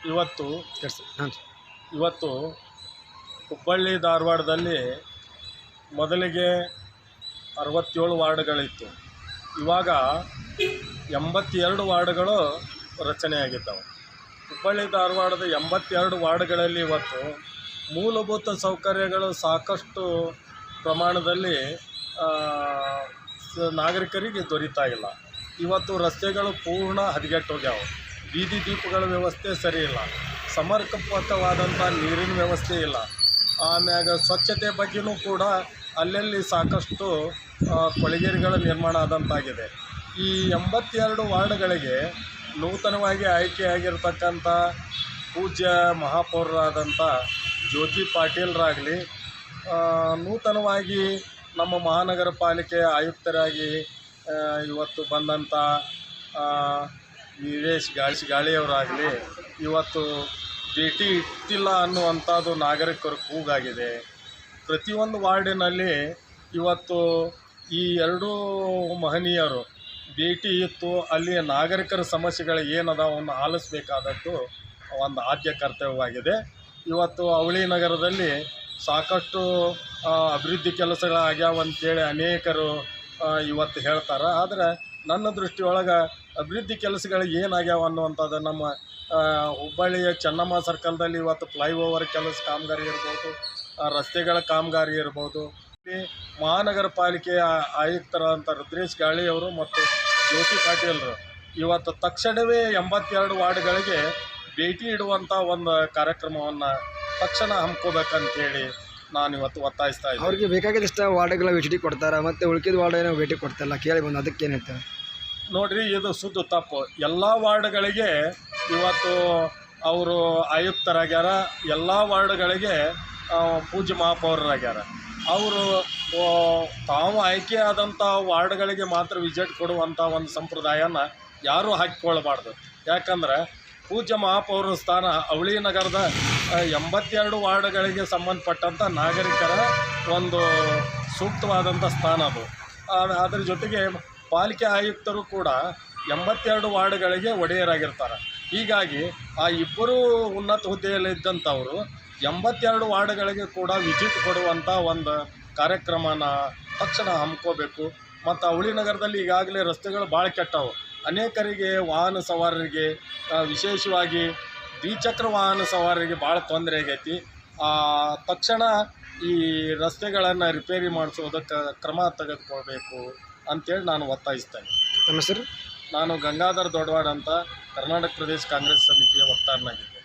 ಇವತ್ತು ಹಾಂ ಇವತ್ತು ಹುಬ್ಬಳ್ಳಿ ಧಾರವಾಡದಲ್ಲಿ ಮೊದಲಿಗೆ 67 ವಾರ್ಡ್ಗಳಿತ್ತು. ಇವಾಗ 82 ವಾರ್ಡ್ಗಳು ರಚನೆಯಾಗಿದ್ದಾವೆ. ಹುಬ್ಬಳ್ಳಿ ಧಾರವಾಡದ 82 ವಾರ್ಡ್ಗಳಲ್ಲಿ ಇವತ್ತು ಮೂಲಭೂತ ಸೌಕರ್ಯಗಳು ಸಾಕಷ್ಟು ಪ್ರಮಾಣದಲ್ಲಿ ನಾಗರಿಕರಿಗೆ ದೊರೀತಾ ಇಲ್ಲ. ಇವತ್ತು ರಸ್ತೆಗಳು ಪೂರ್ಣ ಹದಗೆಟ್ಟೋಗ್ಯಾವೆ. ಬೀದಿ ದೀಪಗಳ ವ್ಯವಸ್ಥೆ ಸರಿ ಇಲ್ಲ, ಸಮರ್ಪಕವಾದಂಥ ನೀರಿನ ವ್ಯವಸ್ಥೆ ಇಲ್ಲ. ಆಮ್ಯಾಗ ಸ್ವಚ್ಛತೆ ಬಗ್ಗೆಯೂ ಕೂಡ ಅಲ್ಲಲ್ಲಿ ಸಾಕಷ್ಟು ಕೊಳಗೇರಿಗಳ ನಿರ್ಮಾಣ ಆದಂತಾಗಿದೆ. ಈ 82 ವಾರ್ಡ್ಗಳಿಗೆ ನೂತನವಾಗಿ ಆಯ್ಕೆಯಾಗಿರ್ತಕ್ಕಂಥ ಪೂಜ್ಯ ಮಹಾಪೌರರಾದಂಥ ಜ್ಯೋತಿ ಪಾಟೀಲ್ರಾಗಲಿ, ನೂತನವಾಗಿ ನಮ್ಮ ಮಹಾನಗರ ಪಾಲಿಕೆಯ ಆಯುಕ್ತರಾಗಿ ಇವತ್ತು ಬಂದಂಥ ವೀರೇಶ್ ಗಾಳಿಯವರಾಗಲಿ, ಇವತ್ತು ಭೇಟಿ ಇಟ್ಟಿಲ್ಲ ಅನ್ನುವಂಥದ್ದು ನಾಗರಿಕರ ಕೂಗಾಗಿದೆ. ಪ್ರತಿಯೊಂದು ವಾರ್ಡಿನಲ್ಲಿ ಇವತ್ತು ಈ ಎರಡೂ ಮಹನೀಯರು ಭೇಟಿ ಇತ್ತು ಅಲ್ಲಿಯ ನಾಗರಿಕರ ಸಮಸ್ಯೆಗಳು ಏನದಾವನ್ನು ಆಲಿಸಬೇಕಾದದ್ದು ಒಂದು ಆದ್ಯ ಕರ್ತವ್ಯವಾಗಿದೆ. ಇವತ್ತು ಅವಳಿ ನಗರದಲ್ಲಿ ಸಾಕಷ್ಟು ಅಭಿವೃದ್ಧಿ ಕೆಲಸಗಳಾಗ್ಯಾವಂತೇಳಿ ಅನೇಕರು ಇವತ್ತು ಹೇಳ್ತಾರೆ. ಆದರೆ ನನ್ನ ದೃಷ್ಟಿಯೊಳಗೆ ಅಭಿವೃದ್ಧಿ ಕೆಲಸಗಳು ಏನಾಗ್ಯಾವ ಅನ್ನುವಂಥದ್ದು ನಮ್ಮ ಹುಬ್ಬಳ್ಳಿಯ ಚೆನ್ನಮ್ಮ ಸರ್ಕಲ್ದಲ್ಲಿ ಇವತ್ತು ಫ್ಲೈಓವರ್ ಕೆಲಸ ಕಾಮಗಾರಿ ಇರ್ಬೋದು, ರಸ್ತೆಗಳ ಕಾಮಗಾರಿ ಇರ್ಬೋದು. ಮಹಾನಗರ ಪಾಲಿಕೆಯ ಆಯುಕ್ತರಾದಂಥ ರುದ್ರೇಶ್ ಗಾಳಿಯವರು ಮತ್ತು ಜ್ಯೋತಿ ಪಾಟೀಲ್ರು ಇವತ್ತು ತಕ್ಷಣವೇ 82 ವಾರ್ಡ್ಗಳಿಗೆ ಭೇಟಿ ಇಡುವಂಥ ಒಂದು ಕಾರ್ಯಕ್ರಮವನ್ನು ತಕ್ಷಣ ಹಮ್ಮಿಕೋಬೇಕಂತೇಳಿ ನಾನು ಇವತ್ತು ಒತ್ತಾಯಿಸ್ತಾ ಇದ್ದೀನಿ. ಅವ್ರಿಗೆ ಬೇಕಾಗಿದ್ದಷ್ಟು ವಾರ್ಡ್ಗಳ ಭೇಟಿ ಕೊಡ್ತಾರೆ, ಮತ್ತು ಉಳ್ಕಿದ ವಾರ್ಡ್ ಏನೋ ಭೇಟಿ ಕೊಡ್ತಾರಲ್ಲ, ಕೇಳಿ ಬಂದು ಅದಕ್ಕೆ ಏನು ಹೇಳ್ತಾರೆ ನೋಡಿರಿ, ಇದು ಸುದ್ದು ತಪ್ಪು. ಎಲ್ಲ ವಾರ್ಡ್ಗಳಿಗೆ ಇವತ್ತು ಅವರು ಆಯುಕ್ತರಾಗ್ಯಾರ, ಎಲ್ಲ ವಾರ್ಡ್ಗಳಿಗೆ ಪೂಜ್ಯ ಮಹಾಪೌರರಾಗ್ಯಾರ. ಅವರು ತಾವು ಆಯ್ಕೆಯಾದಂಥ ವಾರ್ಡ್ಗಳಿಗೆ ಮಾತ್ರ ವಿಸಿಟ್ ಕೊಡುವಂಥ ಒಂದು ಸಂಪ್ರದಾಯನ ಯಾರೂ ಹಾಕಿಕೊಳ್ಬಾರ್ದು. ಯಾಕಂದರೆ ಪೂಜ್ಯ ಮಹಾಪೌರ ಸ್ಥಾನ ಅವಳಿ ನಗರದ 82 ವಾರ್ಡ್ಗಳಿಗೆ ಸಂಬಂಧಪಟ್ಟಂಥ ನಾಗರಿಕರ ಒಂದು ಸೂಕ್ತವಾದಂಥ ಸ್ಥಾನ ಅದು. ಅದರ ಜೊತೆಗೆ ಪಾಲಿಕೆ ಆಯುಕ್ತರು ಕೂಡ 82 ವಾರ್ಡ್ಗಳಿಗೆ ಒಡೆಯರಾಗಿರ್ತಾರೆ. ಹೀಗಾಗಿ ಆ ಇಬ್ಬರೂ ಉನ್ನತ ಹುದ್ದೆಯಲ್ಲಿದ್ದಂಥವರು 82 ವಾರ್ಡ್ಗಳಿಗೆ ಕೂಡ ವಿಸಿಟ್ ಕೊಡುವಂಥ ಒಂದು ಕಾರ್ಯಕ್ರಮನ ತಕ್ಷಣ ಹಮ್ಮಿಕೋಬೇಕು. ಮತ್ತು ಅವಳಿ ನಗರದಲ್ಲಿ ಈಗಾಗಲೇ ರಸ್ತೆಗಳು ಭಾಳ ಕೆಟ್ಟವು. ಅನೇಕರಿಗೆ ವಾಹನ ಸವಾರರಿಗೆ, ವಿಶೇಷವಾಗಿ ದ್ವಿಚಕ್ರ ವಾಹನ ಸವಾರರಿಗೆ ಭಾಳ ತೊಂದರೆ ಆಗೈತಿ. ತಕ್ಷಣ ಈ ರಸ್ತೆಗಳನ್ನು ರಿಪೇರಿ ಮಾಡಿಸೋದಕ್ಕೆ ಕ್ರಮ ತೆಗೆದುಕೊಳ್ಬೇಕು ಅಂತೇಳಿ ನಾನು ಒತ್ತಾಯಿಸ್ತೇನೆ. ನಮ್ಮ ಹೆಸರು? ನಾನು ಗಂಗಾಧರ್ ದೊಡ್ಡವಾಡ್ ಅಂತ ಕರ್ನಾಟಕ ಪ್ರದೇಶ ಕಾಂಗ್ರೆಸ್ ಸಮಿತಿಯ ವಕ್ತಾರನಾಗಿದ್ದೆ.